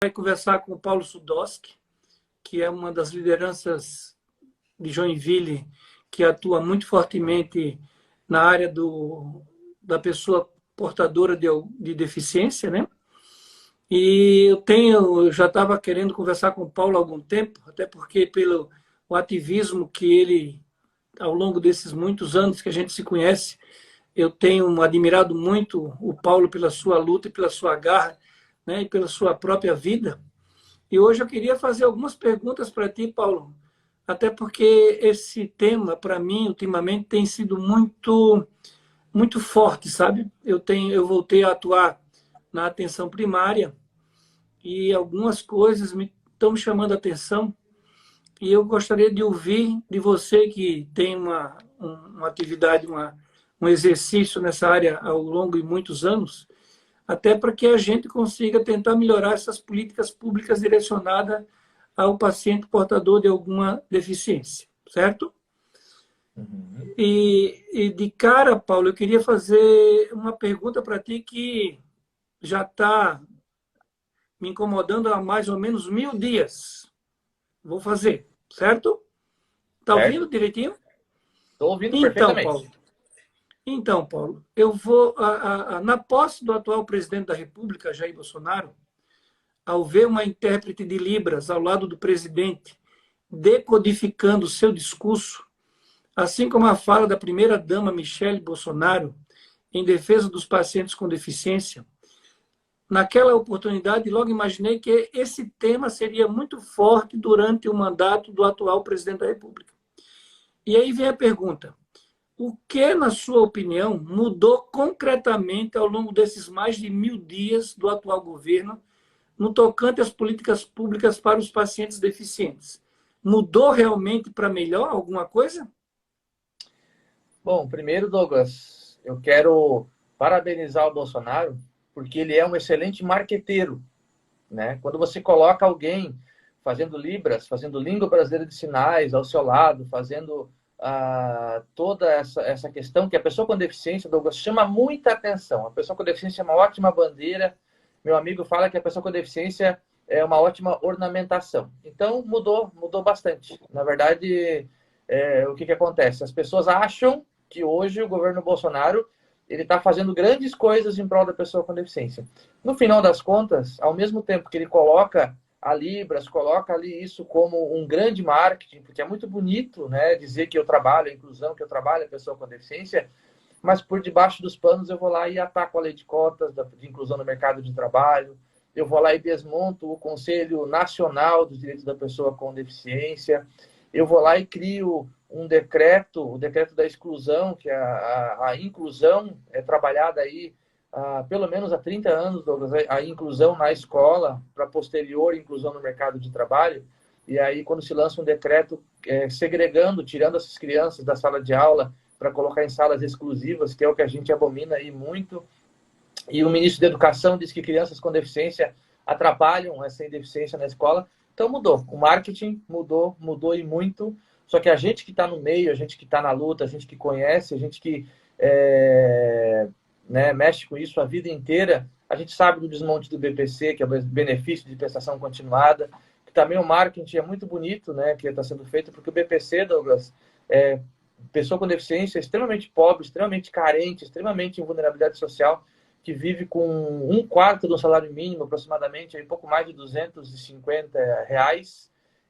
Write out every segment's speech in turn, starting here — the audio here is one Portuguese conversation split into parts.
vai conversar com o Paulo Sudoski, que é uma das lideranças de Joinville, que atua muito fortemente na área da pessoa portadora de deficiência, né? E eu já estava querendo conversar com o Paulo há algum tempo, até porque pelo o ativismo que ele, ao longo desses muitos anos que a gente se conhece, eu tenho admirado muito o Paulo pela sua luta e pela sua garra, né, e pela sua própria vida. E hoje eu queria fazer algumas perguntas para ti, Paulo, até porque esse tema, para mim, ultimamente, tem sido muito forte, sabe? Eu voltei a atuar na atenção primária e algumas coisas me estão chamando a atenção e eu gostaria de ouvir de você que tem uma atividade, um exercício nessa área ao longo de muitos anos, até para que a gente consiga tentar melhorar essas políticas públicas direcionadas ao paciente portador de alguma deficiência, certo? Uhum. E de cara, Paulo, eu queria fazer uma pergunta para ti que já está me incomodando há mais ou menos 1000 dias. Vou fazer, certo? Está ouvindo Certo? direitinho? Estou ouvindo Então, Paulo, perfeitamente. eu vou, na posse do atual presidente da República, Jair Bolsonaro, ao ver uma intérprete de Libras ao lado do presidente, decodificando o seu discurso, assim como a fala da primeira-dama Michele Bolsonaro em defesa dos pacientes com deficiência, naquela oportunidade, logo imaginei que esse tema seria muito forte durante o mandato do atual presidente da República. E aí vem a pergunta: o que, na sua opinião, mudou concretamente ao longo desses mais de 1000 dias do atual governo no tocante às políticas públicas para os pacientes deficientes? Mudou realmente para melhor alguma coisa? Bom, primeiro, Douglas, eu quero parabenizar o Bolsonaro, porque ele é um excelente marqueteiro, né? Quando você coloca alguém fazendo Libras, fazendo língua brasileira de sinais ao seu lado, fazendo toda essa questão que a pessoa com deficiência, Douglas, chama muita atenção. A pessoa com deficiência é uma ótima bandeira. Meu amigo fala que a pessoa com deficiência é uma ótima ornamentação. Então, mudou bastante. Na verdade, o que acontece? As pessoas acham que hoje o governo Bolsonaro ele está fazendo grandes coisas em prol da pessoa com deficiência. No final das contas, ao mesmo tempo que ele coloca a Libras, coloca ali isso como um grande marketing, porque é muito bonito, né, dizer que eu trabalho a inclusão, que eu trabalho a pessoa com deficiência, mas por debaixo dos panos eu vou lá e ataco a lei de cotas de inclusão no mercado de trabalho, eu vou lá e desmonto o Conselho Nacional dos Direitos da Pessoa com Deficiência, eu vou lá e crio um decreto, o decreto da exclusão, que a inclusão é trabalhada aí pelo menos há 30 anos, Douglas, a inclusão na escola, para posterior inclusão no mercado de trabalho. E aí, quando se lança um decreto segregando, tirando essas crianças da sala de aula para colocar em salas exclusivas, que é o que a gente abomina aí muito. E o ministro da Educação diz que crianças com deficiência atrapalham essa deficiência na escola. Então mudou. O marketing mudou e muito. Só que a gente que está no meio, a gente que está na luta, a gente que conhece, a gente que mexe com isso a vida inteira, a gente sabe do desmonte do BPC, que é o benefício de prestação continuada, que também o marketing é muito bonito, né, que está sendo feito, porque o BPC, Douglas, pessoa com deficiência extremamente pobre, extremamente carente, extremamente em vulnerabilidade social, que vive com 1/4 do salário mínimo, aproximadamente, aí pouco mais de R$ 250,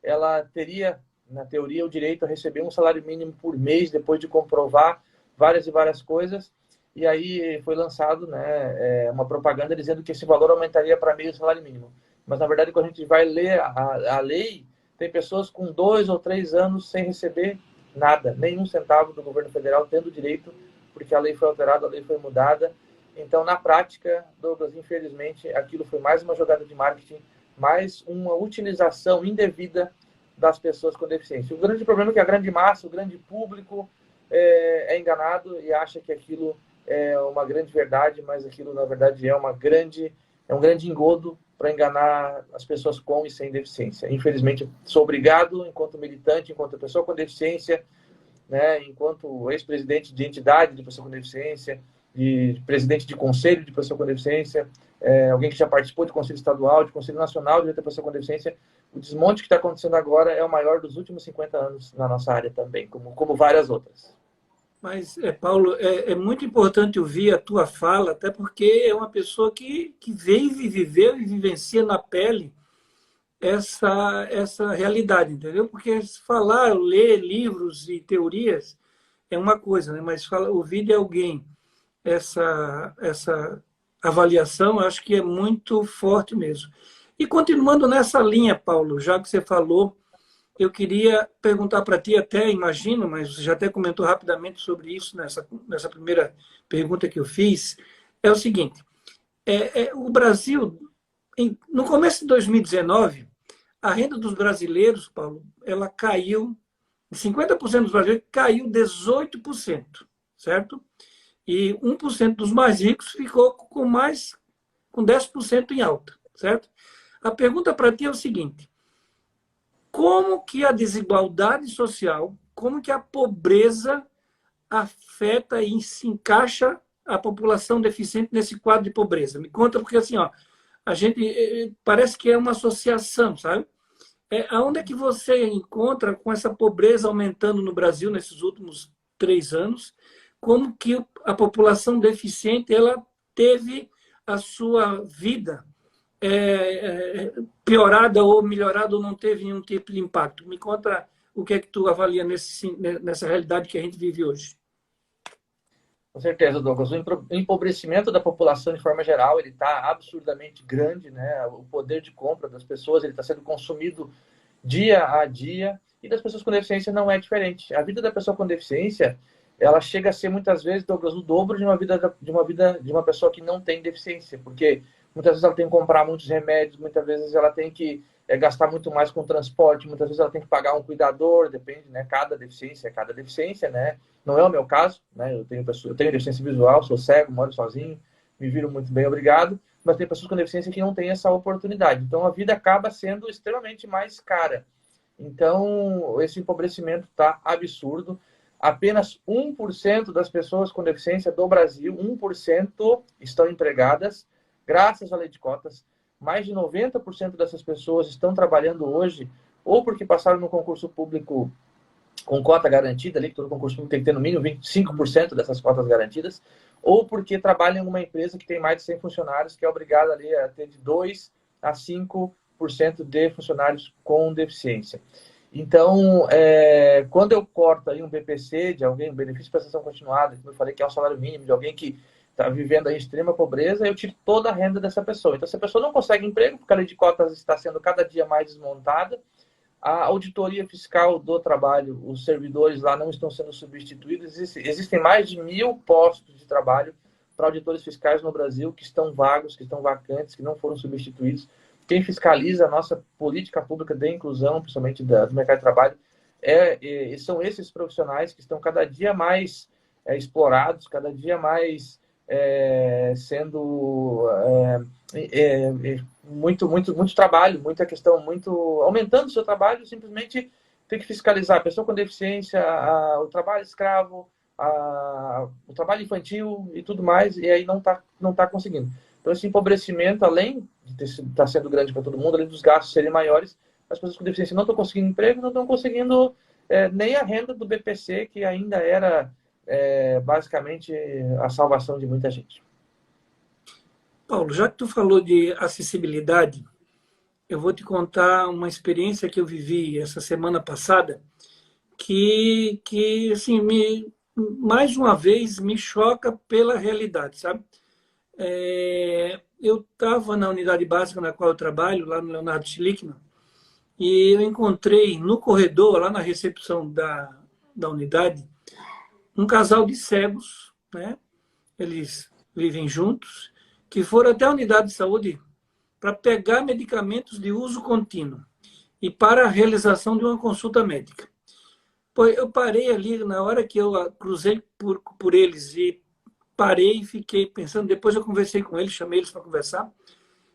ela teria, na teoria, o direito a receber um salário mínimo por mês, depois de comprovar várias e várias coisas. E aí foi lançado, né, uma propaganda dizendo que esse valor aumentaria para meio salário mínimo. Mas, na verdade, quando a gente vai ler a lei, tem pessoas com 2 ou 3 anos sem receber nada, nenhum centavo do governo federal tendo direito, porque a lei foi alterada, a lei foi mudada. Então, na prática, Douglas, infelizmente, aquilo foi mais uma jogada de marketing, mais uma utilização indevida das pessoas com deficiência. O grande problema é que a grande massa, o grande público é enganado e acha que aquilo é uma grande verdade, mas aquilo, na verdade, é um grande engodo para enganar as pessoas com e sem deficiência. Infelizmente, sou obrigado, enquanto militante, enquanto pessoa com deficiência, né, enquanto ex-presidente de entidade de pessoa com deficiência, de presidente de conselho de pessoa com deficiência, alguém que já participou de conselho estadual, de conselho nacional de pessoa com deficiência. O desmonte que está acontecendo agora é o maior dos últimos 50 anos na nossa área também, como várias outras. Mas, Paulo, é muito importante ouvir a tua fala, até porque é uma pessoa que vive, viveu e vivencia na pele essa realidade, entendeu? Porque falar, ler livros e teorias é uma coisa, né? Mas ouvir de alguém essa avaliação, eu acho que é muito forte mesmo. E continuando nessa linha, Paulo, já que você falou, eu queria perguntar para ti, até imagino, mas você já até comentou rapidamente sobre isso nessa primeira pergunta que eu fiz, é o seguinte, o Brasil, no começo de 2019, a renda dos brasileiros, Paulo, ela caiu, 50% dos brasileiros caiu 18%, certo? E 1% dos mais ricos ficou com 10% em alta, certo? A pergunta para ti é o seguinte, como que a desigualdade social, como que a pobreza afeta e se encaixa a população deficiente nesse quadro de pobreza? Me conta, porque assim, ó, a gente parece que é uma associação, sabe? Aonde é que você encontra com essa pobreza aumentando no Brasil nesses últimos 3 anos? Como que a população deficiente ela teve a sua vida piorada ou melhorada ou não teve nenhum tipo de impacto? Me conta o que é que tu avalia nessa realidade que a gente vive hoje. Com certeza, Douglas. O empobrecimento da população, de forma geral, ele está absurdamente grande, né? O poder de compra das pessoas ele está sendo consumido dia a dia, e das pessoas com deficiência não é diferente. A vida da pessoa com deficiência, ela chega a ser muitas vezes, Douglas, o dobro de uma pessoa que não tem deficiência, porque muitas vezes ela tem que comprar muitos remédios, muitas vezes ela tem que gastar muito mais com transporte, muitas vezes ela tem que pagar um cuidador, depende, né? Cada deficiência, né? Não é o meu caso, né? Eu tenho deficiência visual, sou cego, moro sozinho, me viro muito bem, obrigado. Mas tem pessoas com deficiência que não têm essa oportunidade. Então, a vida acaba sendo extremamente mais cara. Então, esse empobrecimento está absurdo. Apenas 1% das pessoas com deficiência do Brasil, 1% estão empregadas, graças à lei de cotas. Mais de 90% dessas pessoas estão trabalhando hoje, ou porque passaram no concurso público com cota garantida, ali que todo concurso público tem que ter no mínimo 25% dessas cotas garantidas, ou porque trabalham em uma empresa que tem mais de 100 funcionários, que é obrigada ali a ter de 2 a 5% de funcionários com deficiência. Então, quando eu corto aí um BPC de alguém, um benefício de prestação continuada, como eu falei que é um salário mínimo, de alguém que está vivendo aí extrema pobreza, eu tiro toda a renda dessa pessoa. Então, se a pessoa não consegue emprego, porque a lei de cotas está sendo cada dia mais desmontada, a auditoria fiscal do trabalho, os servidores lá não estão sendo substituídos. Existem mais de 1.000 postos de trabalho para auditores fiscais no Brasil que estão vagos, que estão vacantes, que não foram substituídos. Quem fiscaliza a nossa política pública de inclusão, principalmente do mercado de trabalho, são esses profissionais que estão cada dia mais explorados, cada dia mais sendo muito trabalho, muita questão, aumentando o seu trabalho, simplesmente tem que fiscalizar a pessoa com deficiência, o trabalho escravo, o trabalho infantil e tudo mais, e aí não tá conseguindo. Então, esse empobrecimento, além de estar sendo grande para todo mundo, além dos gastos serem maiores, as pessoas com deficiência não estão conseguindo emprego, não estão conseguindo nem a renda do BPC, que ainda era basicamente a salvação de muita gente. Paulo, já que tu falou de acessibilidade, eu vou te contar uma experiência que eu vivi essa semana passada, que assim, mais uma vez me choca pela realidade, sabe? Eu estava na unidade básica na qual eu trabalho, lá no Leonardo Schlickman, e eu encontrei no corredor, lá na recepção da unidade, um casal de cegos, né? Eles vivem juntos, que foram até a unidade de saúde para pegar medicamentos de uso contínuo e para a realização de uma consulta médica. Pois eu parei ali, na hora que eu cruzei por eles e parei e fiquei pensando, depois eu conversei com eles, chamei eles para conversar,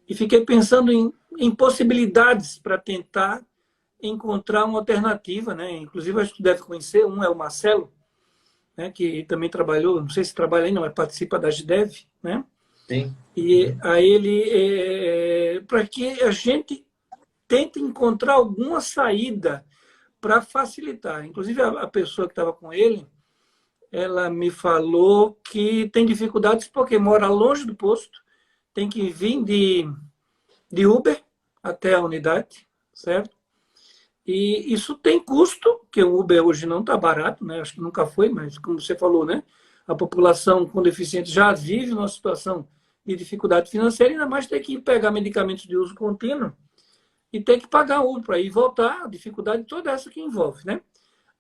e fiquei pensando em possibilidades para tentar encontrar uma alternativa, né? Inclusive, acho que tu deve conhecer, um é o Marcelo, né, que também trabalhou, não sei se trabalha ainda, mas participa da GDEV, né? Sim. E a ele, para que a gente tente encontrar alguma saída para facilitar. Inclusive, a pessoa que estava com ele, ela me falou que tem dificuldades porque mora longe do posto, tem que vir de Uber até a unidade, certo? E isso tem custo, que o Uber hoje não está barato, né? Acho que nunca foi, mas como você falou, né? A população com deficiência já vive numa situação de dificuldade financeira, ainda mais ter que pegar medicamentos de uso contínuo e ter que pagar Uber para ir e voltar, a dificuldade toda essa que envolve, né?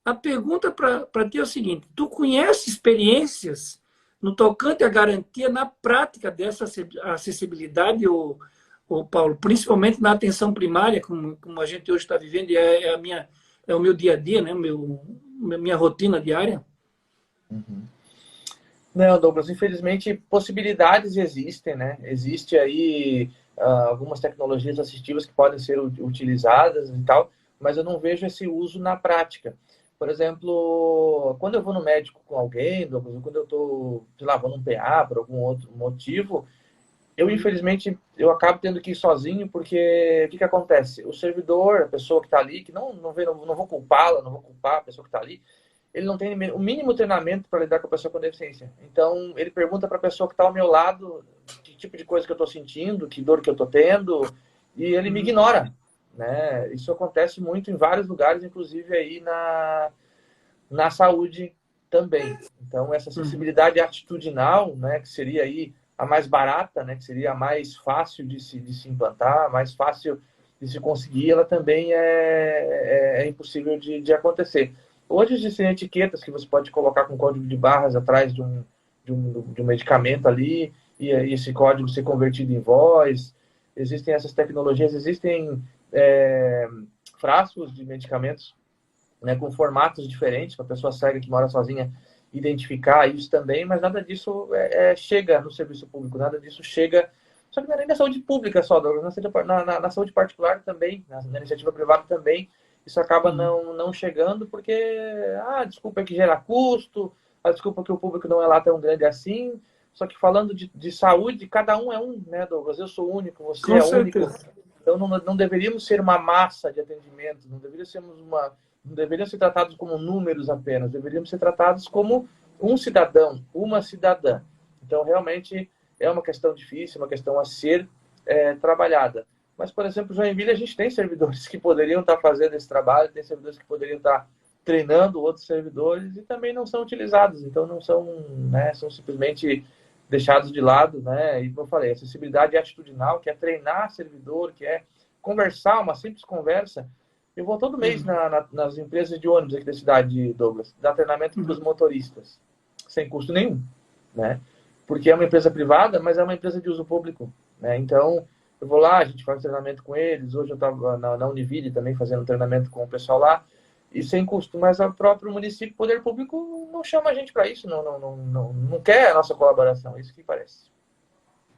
A pergunta para ti é o seguinte: tu conhece experiências no tocante à garantia na prática dessa acessibilidade, ou Paulo, principalmente na atenção primária, como a gente hoje está vivendo, e é o meu dia a dia, né? Minha rotina diária? Uhum. Não, Douglas, infelizmente possibilidades existem, né? Existe aí algumas tecnologias assistivas que podem ser utilizadas e tal, mas eu não vejo esse uso na prática. Por exemplo, quando eu vou no médico com alguém, Douglas, quando eu estou, sei lá, vou num PA por algum outro motivo, eu infelizmente eu acabo tendo que ir sozinho, porque o que acontece? O servidor, a pessoa que está ali, que não vou culpá-la, não vou culpar a pessoa que está ali, ele não tem o mínimo treinamento para lidar com a pessoa com deficiência. Então, ele pergunta para a pessoa que está ao meu lado que tipo de coisa que eu estou sentindo, que dor que eu estou tendo, e ele me ignora, né? Isso acontece muito em vários lugares, inclusive aí na saúde também. Então, essa acessibilidade atitudinal, né, que seria aí a mais barata, né, que seria a mais fácil de se implantar, a mais fácil de se conseguir, ela também é impossível de acontecer. Hoje existem etiquetas que você pode colocar com código de barras atrás de um medicamento ali, e esse código ser convertido em voz. Existem essas tecnologias, existem frascos de medicamentos, né, com formatos diferentes, para a pessoa cega que mora sozinha identificar isso também, mas nada disso chega no serviço público, nada disso chega, só que não é nem na saúde pública só, na saúde particular também, na iniciativa privada também, isso acaba não chegando, porque desculpa que gera custo, desculpa que o público não é lá tão grande assim, só que falando de saúde, cada um é um, né, Douglas? Eu sou único, você Com é único, certeza. então não deveríamos ser uma massa de atendimento, não deveriam ser tratados como números apenas, deveríamos ser tratados como um cidadão, uma cidadã. Então, realmente, é uma questão difícil, uma questão a ser trabalhada. Mas, por exemplo, Joinville, a gente tem servidores que poderiam estar fazendo esse trabalho, tem servidores que poderiam estar treinando outros servidores e também não são utilizados. Então, não são, né, são simplesmente deixados de lado, né? E como eu falei, acessibilidade atitudinal, que é treinar servidor, que é conversar, uma simples conversa. Eu vou todo mês nas empresas de ônibus aqui da cidade, Douglas, dar treinamento para os motoristas, sem custo nenhum, né? Porque é uma empresa privada, mas é uma empresa de uso público, né? Então, eu vou lá, a gente faz treinamento com eles. Hoje eu estava na Univille também fazendo treinamento com o pessoal lá, e sem custo, mas o próprio município, o poder público, não chama a gente para isso, não quer a nossa colaboração, é isso que parece.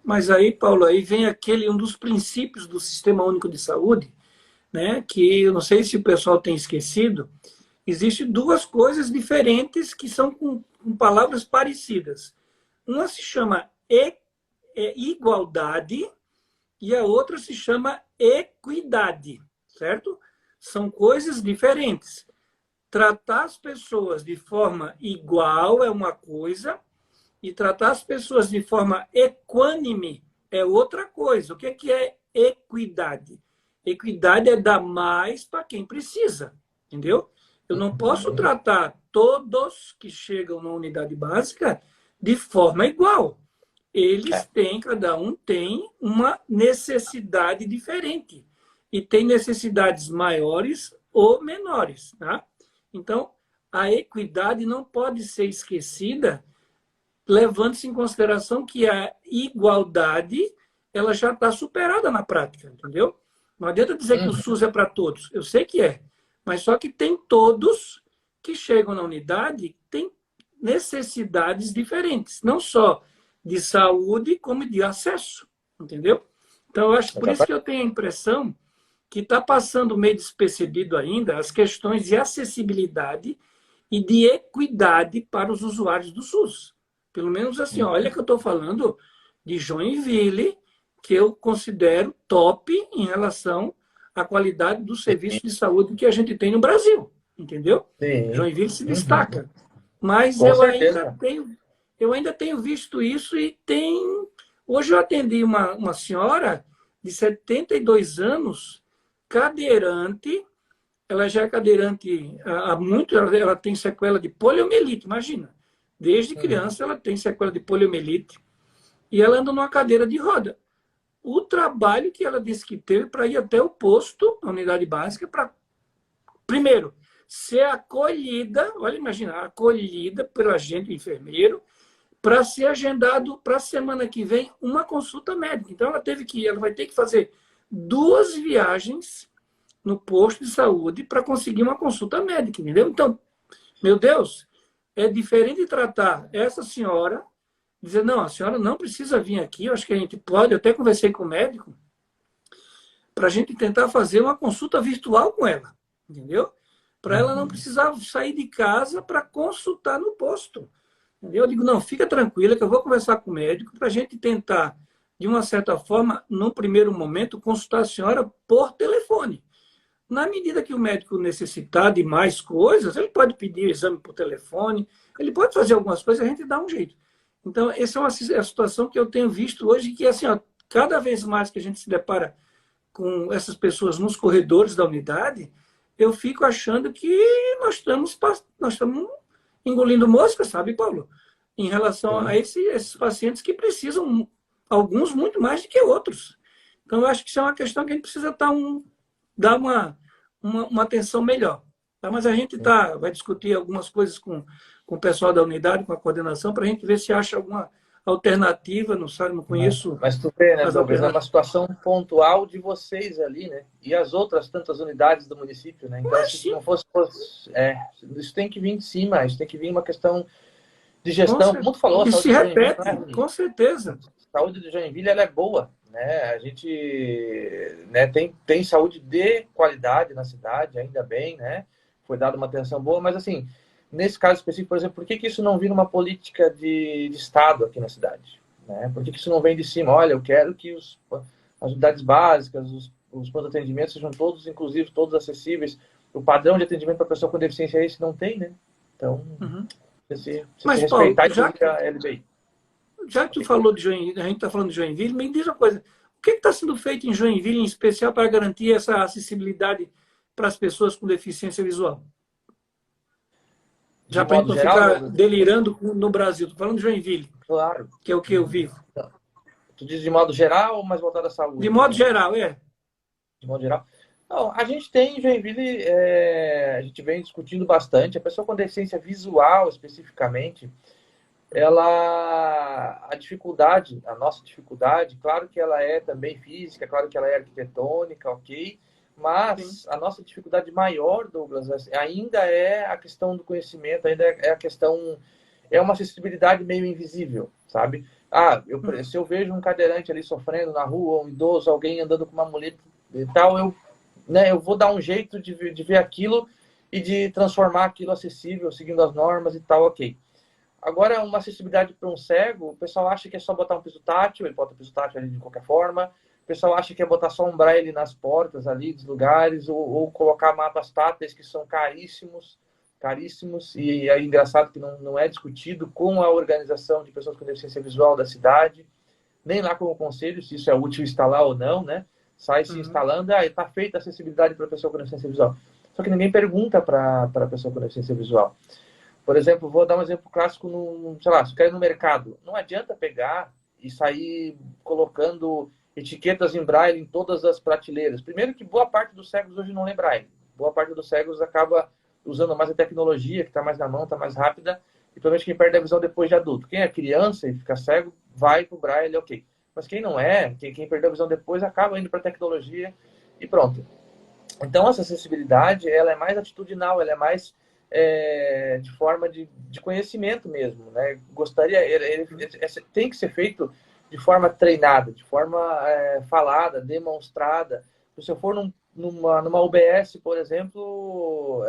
Mas aí, Paulo, aí vem um dos princípios do Sistema Único de Saúde, né, que eu não sei se o pessoal tem esquecido. Existem duas coisas diferentes que são com palavras parecidas. Uma se chama igualdade e a outra se chama equidade, certo? São coisas diferentes. Tratar as pessoas de forma igual é uma coisa e tratar as pessoas de forma equânime é outra coisa. O que é equidade? Equidade é dar mais para quem precisa, entendeu? Eu não posso tratar todos que chegam na unidade básica de forma igual. Cada um tem uma necessidade diferente. E tem necessidades maiores ou menores, tá? Então, a equidade não pode ser esquecida, levando-se em consideração que a igualdade ela já está superada na prática, entendeu? Não adianta dizer que o SUS é para todos. Eu sei que é, mas só que tem todos que chegam na unidade têm necessidades diferentes, não só de saúde, como de acesso, entendeu? Então, eu acho por isso que eu tenho a impressão que está passando meio despercebido ainda as questões de acessibilidade e de equidade para os usuários do SUS. Pelo menos assim, olha que eu estou falando de Joinville, que eu considero top em relação à qualidade do serviço de saúde que a gente tem no Brasil, entendeu? Sim. Joinville se Uhum. destaca. Mas Com certeza. eu ainda tenho visto isso e tem. Hoje eu atendi uma senhora de 72 anos, cadeirante, ela já é cadeirante há muito, ela tem sequela de poliomielite, imagina. Desde Uhum. criança ela tem sequela de poliomielite e ela anda numa cadeira de roda. O trabalho que ela disse que teve para ir até o posto, a unidade básica, para, primeiro, ser acolhida, olha, imagina, acolhida pelo agente enfermeiro, para ser agendado para a semana que vem uma consulta médica. Então ela vai ter que fazer 2 viagens no posto de saúde para conseguir uma consulta médica, entendeu? Então, meu Deus, é diferente tratar essa senhora, dizer, não, a senhora não precisa vir aqui, eu acho que a gente pode, eu até conversei com o médico, para a gente tentar fazer uma consulta virtual com ela, entendeu? Para ela não Uhum. precisar sair de casa para consultar no posto. Entendeu? Eu digo, não, fica tranquila que eu vou conversar com o médico para a gente tentar, de uma certa forma, no primeiro momento, consultar a senhora por telefone. Na medida que o médico necessitar de mais coisas, ele pode pedir o exame por telefone, ele pode fazer algumas coisas, a gente dá um jeito. Então, essa é uma situação que eu tenho visto hoje, que assim, ó, cada vez mais que a gente se depara com essas pessoas nos corredores da unidade, eu fico achando que nós estamos engolindo mosca, sabe, Paulo? Em relação a Sim. esses pacientes que precisam, alguns muito mais do que outros. Então, eu acho que isso é uma questão que a gente precisa dar uma atenção melhor. Tá? Mas a gente vai discutir algumas coisas com o pessoal da unidade, com a coordenação, para a gente ver se acha alguma alternativa. Não sabe, não conheço Mas tu vê, né, as Douglas, é uma alternativas. situação pontual de vocês ali, né? E as outras tantas unidades do município, né? Então, Mas se sim, não isso tem que vir de cima, isso tem que vir uma questão de com gestão. Como certeza. tu falou, a E saúde se de Joinville não é repete, ruim. com certeza. A saúde de Joinville ela é boa, né? A gente, né, tem saúde de qualidade na cidade, ainda bem, né? Foi dada uma atenção boa, mas assim, nesse caso específico, por exemplo, por que isso não vira uma política de Estado aqui na cidade? Né? Por que isso não vem de cima? Olha, eu quero que as unidades básicas, os pontos de atendimento sejam todos inclusivos, todos acessíveis. O padrão de atendimento para pessoa com deficiência é esse, não tem, né? Então, Uhum. precisa se Mas, Paulo, respeitar, já, inclusive, a LBI. já que tu falou de Joinville, a gente está falando de Joinville, me diz uma coisa. O que está sendo feito em Joinville, em especial, para garantir essa acessibilidade para as pessoas com deficiência visual? De Já para a gente modo não geral, ficar Douglas, delirando no Brasil. Estou falando de Joinville, claro. que é o que eu vivo. Tu diz de modo geral ou mais voltado à De saúde, por modo exemplo? geral, é. De modo geral. Não, a gente tem em Joinville, a gente vem discutindo bastante. A pessoa com deficiência visual, especificamente, a nossa dificuldade, claro que ela é também física, claro que ela é arquitetônica, ok, Sim. mas a nossa dificuldade maior, Douglas, ainda é a questão do conhecimento, ainda é a questão, é uma acessibilidade meio invisível, sabe? Se eu vejo um cadeirante ali sofrendo na rua, um idoso, alguém andando com uma muleta e tal, eu vou dar um jeito de ver aquilo e de transformar aquilo acessível, seguindo as normas e tal, ok. Agora, uma acessibilidade para um cego, o pessoal acha que é só botar um piso tátil, ele bota o piso tátil ali de qualquer forma. O pessoal acha que é botar só um braille nas portas ali dos lugares, ou colocar mapas táteis que são caríssimos, caríssimos. E é engraçado que não é discutido com a organização de pessoas com deficiência visual da cidade, nem lá com o conselho, se isso é útil instalar ou não, né? Sai se Uhum. instalando, está feita a acessibilidade para a pessoa com deficiência visual. Só que ninguém pergunta para a pessoa com deficiência visual. Por exemplo, vou dar um exemplo clássico sei lá, se quer ir no mercado. Não adianta pegar e sair colocando etiquetas em braille em todas as prateleiras. Primeiro que boa parte dos cegos hoje não lê braille. Boa parte dos cegos acaba usando mais a tecnologia, que está mais na mão, está mais rápida, e principalmente quem perde a visão depois de adulto. Quem é criança e fica cego, vai para o braille, ok. Mas quem não é, quem perdeu a visão depois, acaba indo para a tecnologia e pronto. Então, essa acessibilidade, ela é mais atitudinal, ela é mais de forma de conhecimento mesmo, né? Tem que ser feito de forma treinada, de forma falada, demonstrada. Se eu for numa UBS, por exemplo,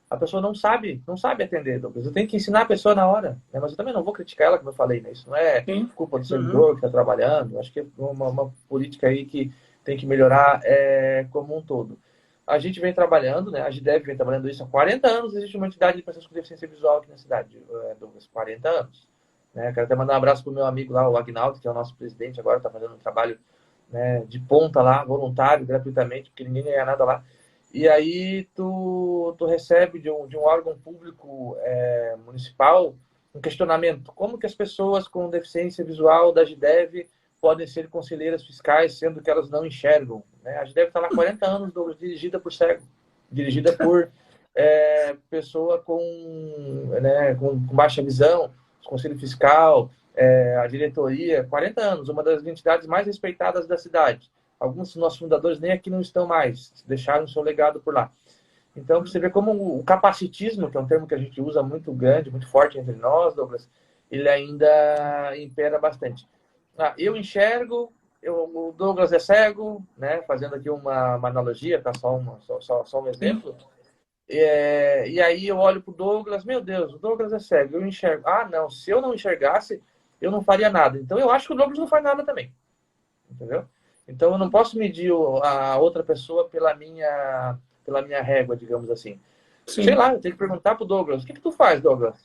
a pessoa não sabe atender, Douglas. Eu tenho que ensinar a pessoa na hora, né? Mas eu também não vou criticar ela, como eu falei, né? Isso não é Sim. culpa do servidor que está trabalhando. Acho que é uma política aí que tem que melhorar como um todo. A gente vem trabalhando, né? A GDEV vem trabalhando isso há 40 anos. Existe uma entidade de pessoas com deficiência visual aqui na cidade, Douglas, 40 anos. Né? Quero até mandar um abraço para o meu amigo lá, o Agnaldo, que é o nosso presidente agora, está fazendo um trabalho, né, de ponta lá, voluntário, gratuitamente, porque ninguém ganha nada lá. E aí tu recebe de um órgão público municipal um questionamento. Como que as pessoas com deficiência visual da GDEV podem ser conselheiras fiscais, sendo que elas não enxergam? Né? A GDEV está lá há 40 anos, dirigida por cego, dirigida por pessoa né, com baixa visão, conselho fiscal, a diretoria, 40 anos, uma das entidades mais respeitadas da cidade. Alguns dos nossos fundadores nem aqui não estão mais, deixaram o seu legado por lá. Então, você vê como o capacitismo, que é um termo que a gente usa muito grande, muito forte entre nós, Douglas, ele ainda impera bastante. Eu enxergo, o Douglas é cego, né? Fazendo aqui uma analogia, tá? Só um exemplo. E aí eu olho para o Douglas, meu Deus, o Douglas é cego, eu enxergo. Ah, não, se eu não enxergasse, eu não faria nada. Então eu acho que o Douglas não faz nada também, entendeu? Então eu não posso medir a outra pessoa pela minha régua, digamos assim. Sim. Sei lá, eu tenho que perguntar pro Douglas, o que tu faz, Douglas?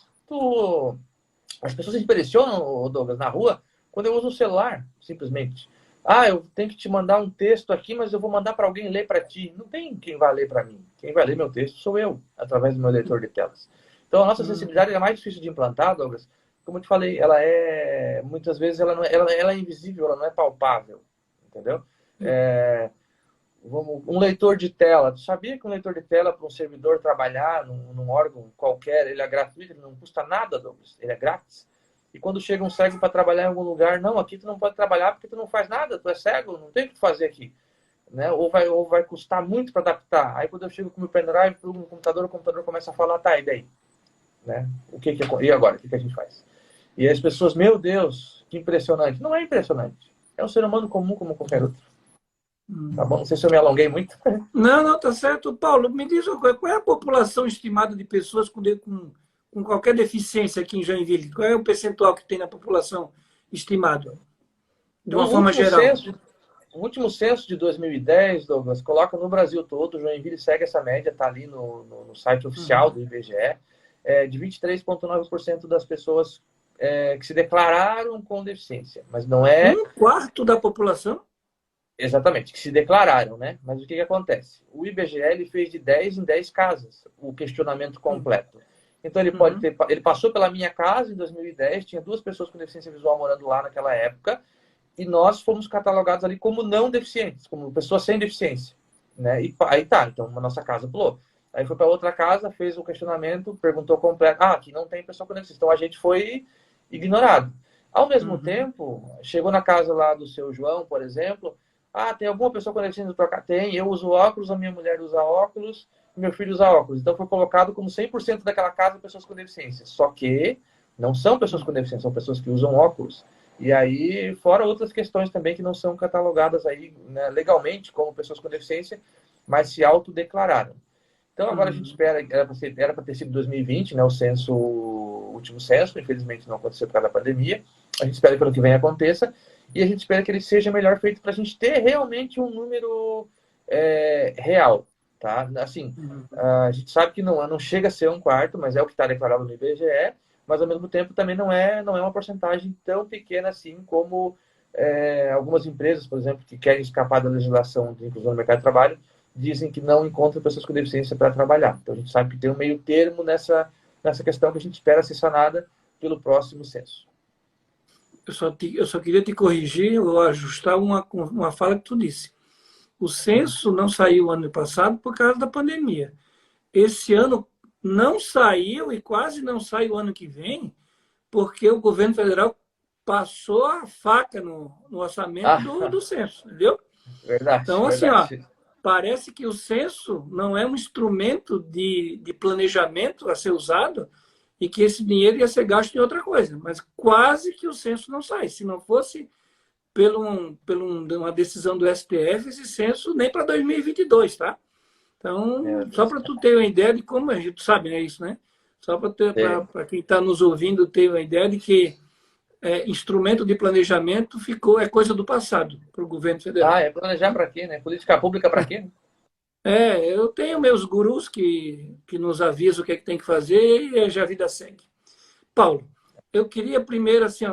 As pessoas se impressionam, Douglas, na rua, quando eu uso o celular, simplesmente. Ah, eu tenho que te mandar um texto aqui, mas eu vou mandar para alguém ler para ti. Não tem quem vai ler para mim. Quem vai ler meu texto sou eu, através do meu leitor de telas. Então, a nossa sensibilidade é mais difícil de implantar, Douglas. Como eu te falei, muitas vezes, ela é invisível, ela não é palpável. Entendeu? Um leitor de tela. Tu sabia que um leitor de tela, para um servidor trabalhar num órgão qualquer, ele é gratuito, ele não custa nada, Douglas. Ele é grátis. E quando chega um cego para trabalhar em algum lugar, não, aqui tu não pode trabalhar porque tu não faz nada, tu é cego, não tem o que tu fazer aqui. Né? Ou vai custar muito para adaptar. Aí quando eu chego com o meu pendrive, plugo no computador, o computador começa a falar, tá, e daí? Né? E agora? O que a gente faz? E as pessoas, meu Deus, que impressionante. Não é impressionante. É um ser humano comum como qualquer outro. Tá bom? Não sei se eu me alonguei muito. Não, tá certo. Paulo, me diz uma coisa, qual é a população estimada de pessoas com qualquer deficiência aqui em Joinville? Qual é o percentual que tem na população estimado, de uma forma geral? O último censo de 2010, Douglas, coloca no Brasil todo, Joinville segue essa média, está ali no site oficial do IBGE, de 23,9% das pessoas que se declararam com deficiência. Mas não é... Um quarto da população? Exatamente, que se declararam, né? Mas o que acontece? O IBGE ele fez de 10 em 10 casas o questionamento completo. Então ele passou pela minha casa em 2010, tinha 2 pessoas com deficiência visual morando lá naquela época, e nós fomos catalogados ali como não deficientes, como pessoas sem deficiência, né? E aí tá, então a nossa casa pulou. Aí foi para outra casa, fez o questionamento, perguntou completo, aqui não tem pessoa com deficiência. Então a gente foi ignorado. Ao mesmo tempo, chegou na casa lá do seu João, por exemplo, tem alguma pessoa com deficiência para cá? Tem, eu uso óculos, a minha mulher usa óculos, meu filho usa óculos. Então foi colocado como 100% daquela casa pessoas com deficiência. Só que não são pessoas com deficiência, são pessoas que usam óculos. E aí, fora outras questões também que não são catalogadas aí, né, legalmente como pessoas com deficiência, mas se autodeclararam. Então agora a gente espera, era para ter sido 2020, né, o último censo, infelizmente não aconteceu por causa da pandemia. A gente espera que ano que vem aconteça. E a gente espera que ele seja melhor feito para a gente ter realmente um número real, tá? Assim, a gente sabe que não chega a ser um quarto, mas é o que está declarado no IBGE, mas ao mesmo tempo também não é uma porcentagem tão pequena assim como algumas empresas, por exemplo, que querem escapar da legislação de inclusão no mercado de trabalho, dizem que não encontram pessoas com deficiência para trabalhar. Então a gente sabe que tem um meio termo nessa questão que a gente espera ser sanada pelo próximo censo. Eu só queria te corrigir ou ajustar uma fala que tu disse. O censo não saiu ano passado por causa da pandemia. Esse ano não saiu e quase não sai o ano que vem, porque o governo federal passou a faca no orçamento do censo, entendeu? Verdade. Então, assim, parece que o censo não é um instrumento de planejamento a ser usado, e que esse dinheiro ia ser gasto em outra coisa. Mas quase que o censo não sai. Se não fosse por uma decisão do STF, esse censo nem para 2022, tá? Então, só para tu ter uma ideia de como a gente sabe, né, isso, né? Só para quem está nos ouvindo ter uma ideia de que instrumento de planejamento é coisa do passado para o governo federal. Planejar para quê, né? Política pública para quê? Eu tenho meus gurus que nos avisam o que é que tem que fazer e já a vida segue. Paulo, eu queria primeiro, assim,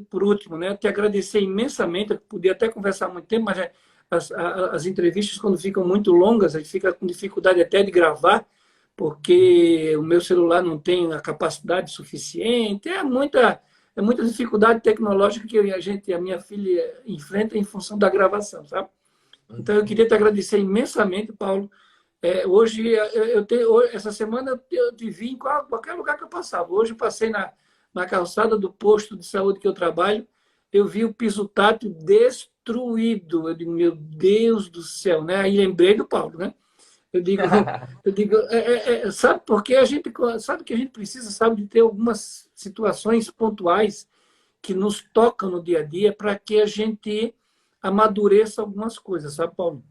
por último, né, te agradecer imensamente. Eu podia até conversar muito tempo, mas as entrevistas, quando ficam muito longas, a gente fica com dificuldade até de gravar, porque o meu celular não tem a capacidade suficiente. É muita dificuldade tecnológica que a minha filha enfrenta em função da gravação, sabe? Então, eu queria te agradecer imensamente, Paulo. Hoje, essa semana, eu te vi em qualquer lugar que eu passava. Hoje, eu passei na calçada do posto de saúde que eu trabalho, eu vi o piso tátil destruído. Eu digo, meu Deus do céu, né? Aí lembrei do Paulo, né? Eu digo, sabe, porque a gente sabe que a gente precisa, sabe, de ter algumas situações pontuais que nos tocam no dia a dia para que a gente amadureça algumas coisas, sabe, Paulo?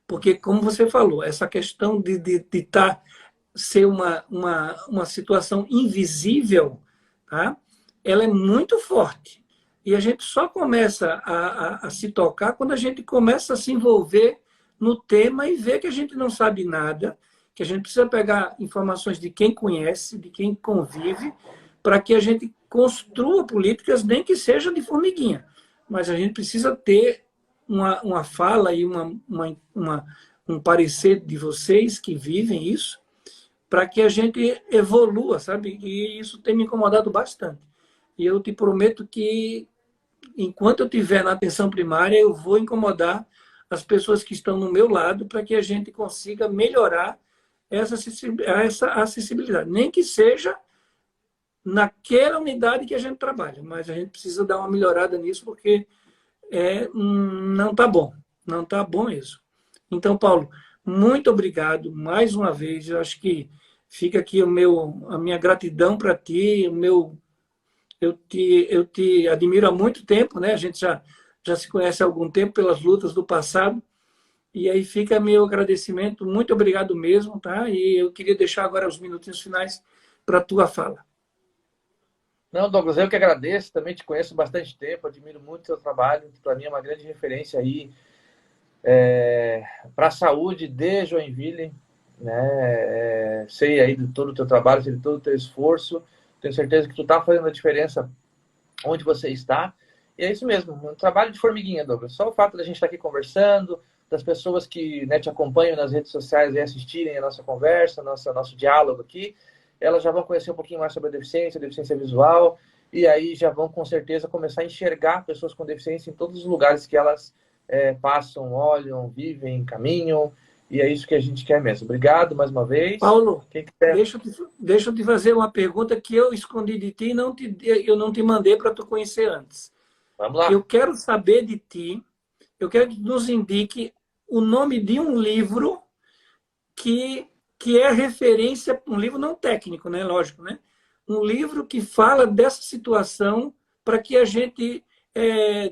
Porque, como você falou, essa questão de ser uma situação invisível, tá? Ela é muito forte. E a gente só começa a se tocar quando a gente começa a se envolver no tema e ver que a gente não sabe nada, que a gente precisa pegar informações de quem conhece, de quem convive, para que a gente construa políticas, nem que seja de formiguinha. Mas a gente precisa ter uma fala e um parecer de vocês que vivem isso, para que a gente evolua, sabe? E isso tem me incomodado bastante. E eu te prometo que, enquanto eu estiver na atenção primária, eu vou incomodar as pessoas que estão no meu lado para que a gente consiga melhorar essa acessibilidade. Nem que seja naquela unidade que a gente trabalha, mas a gente precisa dar uma melhorada nisso, porque não está bom. Não está bom isso. Então, Paulo, muito obrigado mais uma vez. Eu acho que fica aqui a minha gratidão para ti. Eu te admiro há muito tempo, né? A gente já se conhece há algum tempo pelas lutas do passado. E aí fica meu agradecimento. Muito obrigado mesmo, tá? E eu queria deixar agora os minutinhos finais para a tua fala. Não, Douglas, eu que agradeço. Também te conheço há bastante tempo. Admiro muito o seu trabalho. Para mim é uma grande referência aí para a saúde de Joinville, né? Sei aí de todo o teu trabalho, sei de todo o teu esforço. Tenho certeza que tu está fazendo a diferença onde você está. E é isso mesmo, um trabalho de formiguinha, Douglas. Só o fato da gente estar aqui conversando, das pessoas que, né, te acompanham nas redes sociais e assistirem a nossa conversa, nosso diálogo aqui, elas já vão conhecer um pouquinho mais sobre a deficiência visual, e aí já vão com certeza começar a enxergar pessoas com deficiência em todos os lugares que elas passam, olham, vivem, caminham, e é isso que a gente quer mesmo. Obrigado mais uma vez. Paulo, deixa eu te fazer uma pergunta que eu escondi de ti e eu não te mandei para tu conhecer antes. Vamos lá. Eu quero saber de ti, eu quero que nos indique o nome de um livro que é referência, um livro não técnico, né? Lógico, né? Um livro que fala dessa situação para que a gente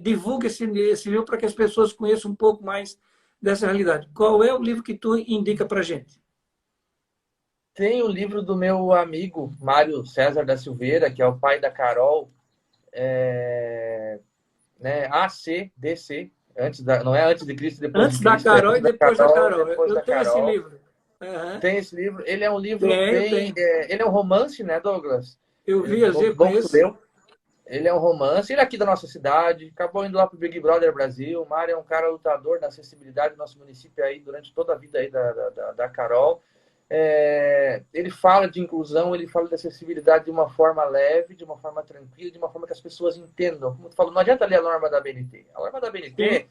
divulgue esse livro para que as pessoas conheçam um pouco mais dessa realidade. Qual é o livro que tu indica para a gente? Tem o livro do meu amigo Mário César da Silveira, que é o pai da Carol, né? ACDC, não é antes de Cristo, depois antes de Cristo. Da Carol e depois da Carol. Eu tenho esse Carol. livro. Uhum. Tem esse livro. Ele é um livro bem... ele é um romance, né, Douglas? Eu conheço. Ele é um romance. Ele é aqui da nossa cidade. Acabou indo lá pro Big Brother Brasil. O Mário é um cara lutador na acessibilidade do nosso município aí durante toda a vida aí da Carol. Ele fala de inclusão, ele fala de acessibilidade de uma forma leve, de uma forma tranquila, de uma forma que as pessoas entendam. Como tu falou, não adianta ler a norma da BNT. A norma da BNT,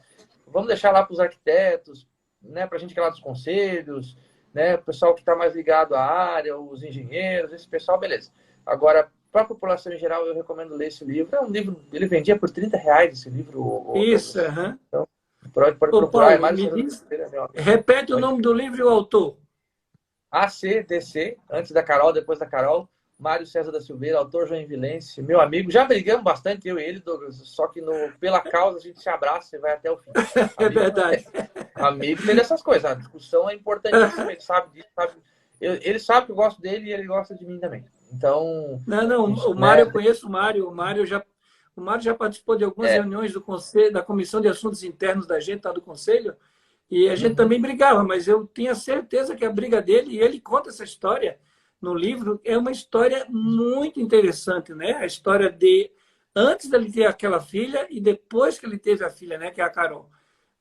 vamos deixar lá para os arquitetos, né, para a gente que é lá dos conselhos, né, o pessoal que está mais ligado à área, os engenheiros, esse pessoal, beleza. Agora, para a população em geral, eu recomendo ler esse livro. É um livro, ele vendia por R$30 esse livro. Isso, aham. Então, pode procurar. Paulo, repete o nome do livro e o autor. ACDC, antes da Carol, depois da Carol, Mário César da Silveira, autor joinvilense, meu amigo. Já brigamos bastante, eu e ele, Douglas, só que pela causa a gente se abraça e vai até o fim. É verdade. Amigo tem dessas coisas, a discussão é importantíssima, ele sabe disso, sabe. Ele sabe que eu gosto dele e ele gosta de mim também. Então. Não, o Mário, eu conheço o Mário. O Mário já participou de algumas reuniões do conselho, da Comissão de Assuntos Internos da gente, tá, do Conselho, e a gente também brigava, mas eu tinha certeza que a briga dele, e ele conta essa história no livro, é uma história muito interessante, né? A história de antes dele ter aquela filha e depois que ele teve a filha, né? Que é a Carol.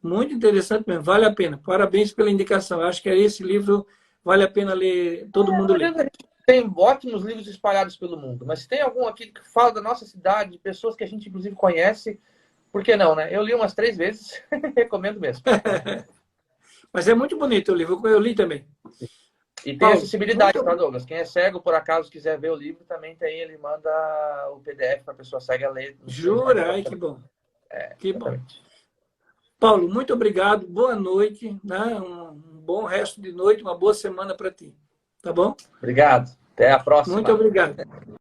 Muito interessante mesmo, vale a pena. Parabéns pela indicação. Eu acho que esse livro vale a pena ler, todo mundo ler. Tem ótimos livros espalhados pelo mundo, mas tem algum aqui que fala da nossa cidade, de pessoas que a gente inclusive conhece, por que não, né? Eu li umas 3 vezes, recomendo mesmo. Mas é muito bonito o livro, eu li também. E tem Paulo, acessibilidade, tá, Douglas? Quem é cego, por acaso, quiser ver o livro, também tem, ele manda o PDF para a pessoa cega ler. Jura? Ai, que bom. Que exatamente. Bom. Paulo, muito obrigado, boa noite, né? Um bom resto de noite, uma boa semana para ti. Tá bom? Obrigado. Até a próxima. Muito obrigado.